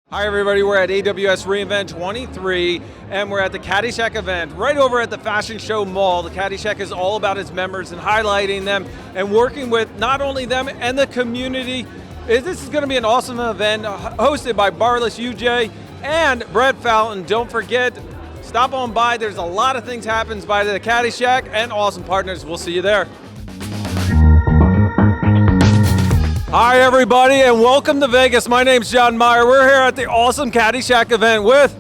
Hi everybody, we're at AWS reInvent 23 and we're at the CADy Shack event right over at the Fashion Show Mall. The CADy Shack is all about its members and highlighting them and working with not only them and the community. This is going to be an awesome event hosted by Barlas Yüce and Brett Fountain. Don't forget, stop on by. There's a lot of things happens by the CADy Shack and awesome partners. We'll see you there. Hi everybody and welcome to Vegas. My name's Jon Myer. We're here at the awesome CADy Shack event with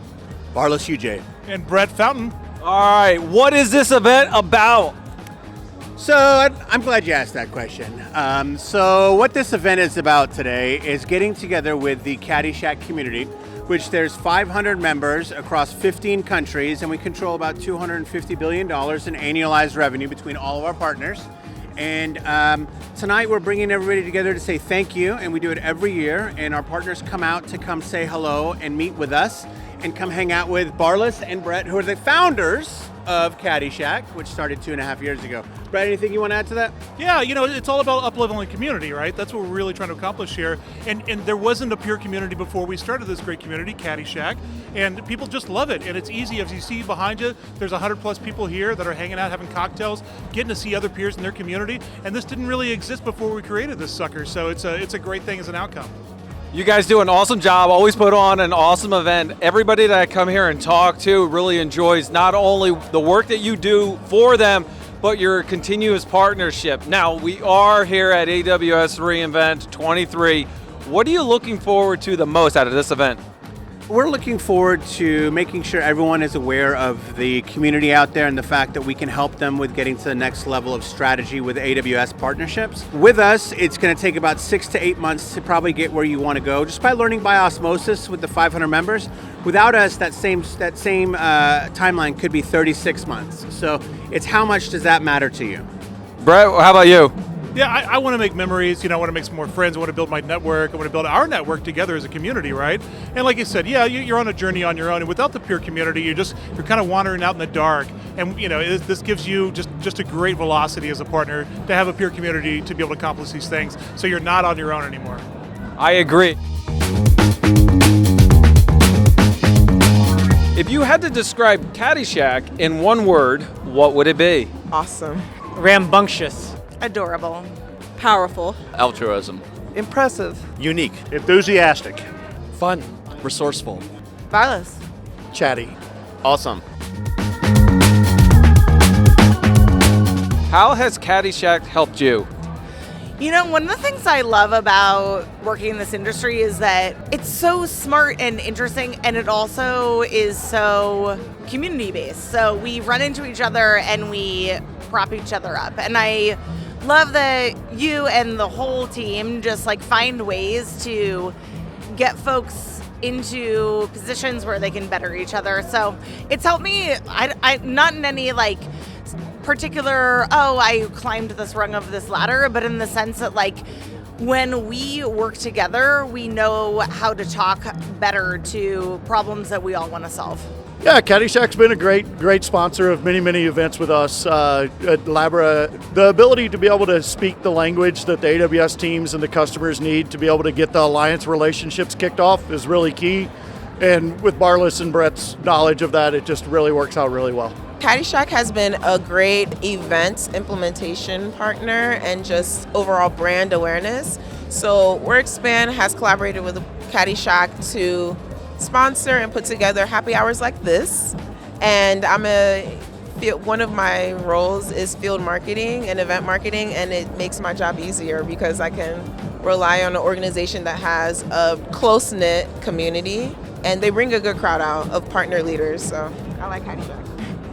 Barlas Yüce and Brett Fountain. All right, what is this event about? So I'm glad you asked that question. So what this event is about today is getting together with the CADy Shack community, which there's 500 members across 15 countries, and we control about $250 billion in annualized revenue between all of our partners. And tonight we're bringing everybody together to say thank you, and we do it every year, and our partners come out to come say hello and meet with us and come hang out with Barlas and Brett, who are the founders of CADy Shack, which started 2.5 years ago. Brett, anything you want to add to that? Yeah, you know, it's all about up-leveling community, right? That's what we're really trying to accomplish here. And there wasn't a pure community before we started this great community, CADy Shack, and people just love it. And it's easy, as you see behind you, there's 100+ people here that are hanging out, having cocktails, getting to see other peers in their community. And this didn't really exist before we created this sucker, so it's a great thing as an outcome. You guys do an awesome job, always put on an awesome event. Everybody that I come here and talk to really enjoys not only the work that you do for them, but your continuous partnership. Now, we are here at AWS reInvent 23. What are you looking forward to the most out of this event? We're looking forward to making sure everyone is aware of the community out there and the fact that we can help them with getting to the next level of strategy with AWS partnerships. With us, it's going to take about 6 to 8 months to probably get where you want to go, just by learning by osmosis with the 500 members. Without us, that same timeline could be 36 months. So it's how much does that matter to you? Brett, how about you? Yeah, I want to make memories, you know, I want to make some more friends, I want to build my network, I want to build our network together as a community, right? And like you said, yeah, you're on a journey on your own, and without the peer community, you're kind of wandering out in the dark. And you know, this gives you just a great velocity as a partner to have a peer community to be able to accomplish these things, so you're not on your own anymore. I agree. If you had to describe CADy Shack in one word, what would it be? Awesome. Rambunctious. Adorable. Powerful. Altruism. Impressive. Unique. Enthusiastic. Fun. Resourceful. Barlas. Chatty. Awesome. How has CADy Shack helped you? You know, one of the things I love about working in this industry is that it's so smart and interesting, and it also is so community-based. So we run into each other and we prop each other up. And I love that you and the whole team just like find ways to get folks into positions where they can better each other. So it's helped me, I not in any like particular, I climbed this rung of this ladder, but in the sense that like when we work together, we know how to talk better to problems that we all want to solve. Yeah, CADy Shack's been a great sponsor of many events with us at Labra. The ability to be able to speak the language that the AWS teams and the customers need to be able to get the alliance relationships kicked off is really key. And with Barlas and Brett's knowledge of that, it just really works out really well. CADy Shack has been a great event implementation partner and just overall brand awareness. So WorkSpan has collaborated with CADy Shack to sponsor and put together happy hours like this. And one of my roles is field marketing and event marketing, and it makes my job easier because I can rely on an organization that has a close-knit community, and they bring a good crowd out of partner leaders. So I like CADy Shack.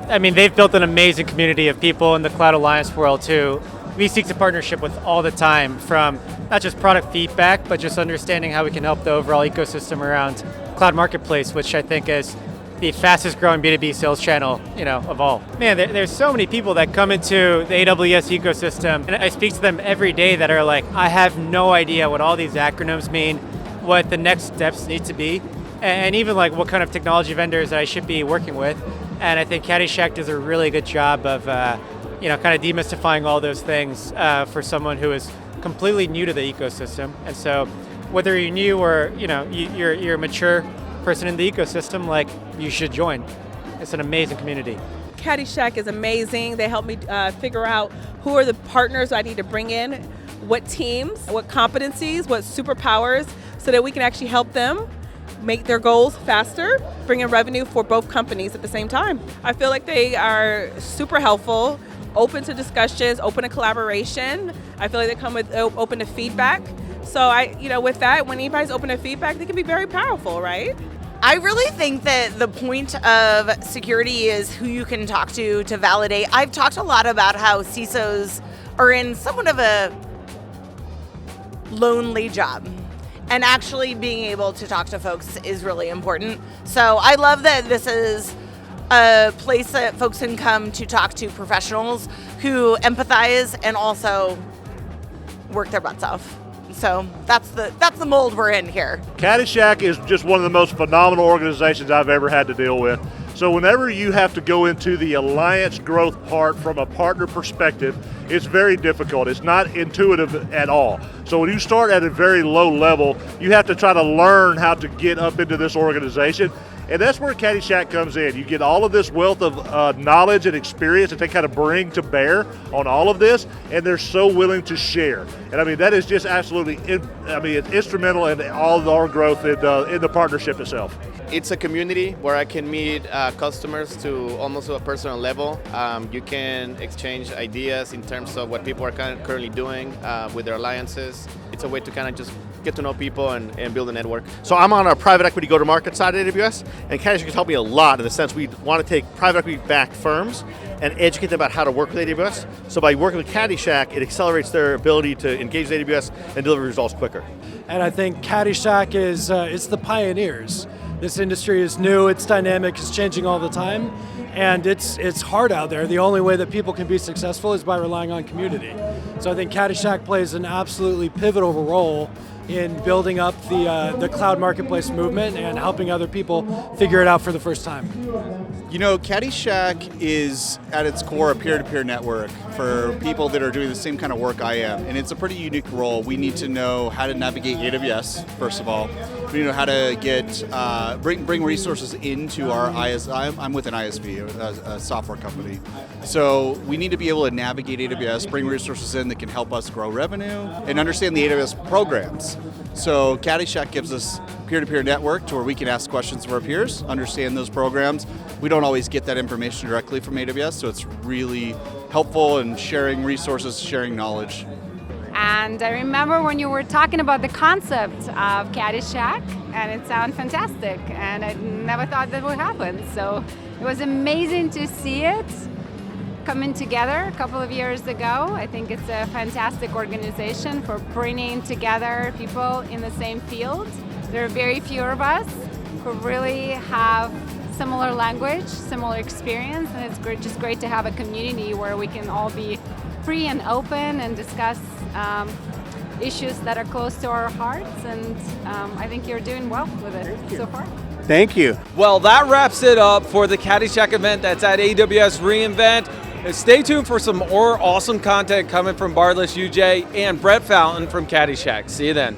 I mean, they've built an amazing community of people in the Cloud Alliance world too. We seek to partnership with all the time, from not just product feedback, but just understanding how we can help the overall ecosystem around Cloud Marketplace, which I think is the fastest growing B2B sales channel, of all. Man, there's so many people that come into the AWS ecosystem, and I speak to them every day that are like, I have no idea what all these acronyms mean, what the next steps need to be, and even like what kind of technology vendors I should be working with. And I think CADy Shack does a really good job of, kind of demystifying all those things for someone who is completely new to the ecosystem. And so whether you're new or you're a mature person in the ecosystem, like you should join. It's an amazing community. CADy Shack is amazing. They help me figure out who are the partners I need to bring in, what teams, what competencies, what superpowers, so that we can actually help them make their goals faster, bring in revenue for both companies at the same time. I feel like they are super helpful, open to discussions, open to collaboration. I feel like they come with open to feedback. So with that, when anybody's open to feedback, they can be very powerful, right? I really think that the point of security is who you can talk to validate. I've talked a lot about how CISOs are in somewhat of a lonely job. And actually being able to talk to folks is really important. So I love that this is a place that folks can come to talk to professionals who empathize and also work their butts off. So that's the mold we're in here. CADy Shack is just one of the most phenomenal organizations I've ever had to deal with. So whenever you have to go into the alliance growth part from a partner perspective, it's very difficult. It's not intuitive at all. So when you start at a very low level, you have to try to learn how to get up into this organization. And that's where CADy Shack comes in. You get all of this wealth of knowledge and experience that they kind of bring to bear on all of this, and they're so willing to share. And I mean, that is just absolutely, it's instrumental in all of our growth in the partnership itself. It's a community where I can meet customers to almost a personal level. You can exchange ideas in terms of what people are currently doing with their alliances. It's a way to kind of just get to know people and build a network. So I'm on our private equity go-to-market side of AWS, and CADy Shack has helped me a lot in the sense we want to take private equity-backed firms and educate them about how to work with AWS. So by working with CADy Shack, it accelerates their ability to engage with AWS and deliver results quicker. And I think CADy Shack is it's the pioneers. This industry is new, it's dynamic, it's changing all the time, and it's hard out there. The only way that people can be successful is by relying on community. So I think CADy Shack plays an absolutely pivotal role in building up the cloud marketplace movement and helping other people figure it out for the first time. You know, CADy Shack is at its core a peer-to-peer network for people that are doing the same kind of work I am, and it's a pretty unique role. We need to know how to navigate AWS, first of all. We need to know how to get bring resources into our I'm with an ISV, a software company. So we need to be able to navigate AWS, bring resources in that can help us grow revenue, and understand the AWS programs. So CADy Shack gives us peer-to-peer network to where we can ask questions of our peers, understand those programs. We don't always get that information directly from AWS, so it's really helpful in sharing resources, sharing knowledge. And I remember when you were talking about the concept of CADy Shack, and it sounded fantastic, and I never thought that would happen. So it was amazing to see it coming together a couple of years ago. I think it's a fantastic organization for bringing together people in the same field. There are very few of us who really have similar language, similar experience, and it's just great to have a community where we can all be free and open and discuss issues that are close to our hearts, and I think you're doing well with it so far. Thank you. Well, that wraps it up for the CADy Shack event that's at AWS reInvent. Stay tuned for some more awesome content coming from Barlas Yüce and Brett Fountain from CADy Shack. See you then.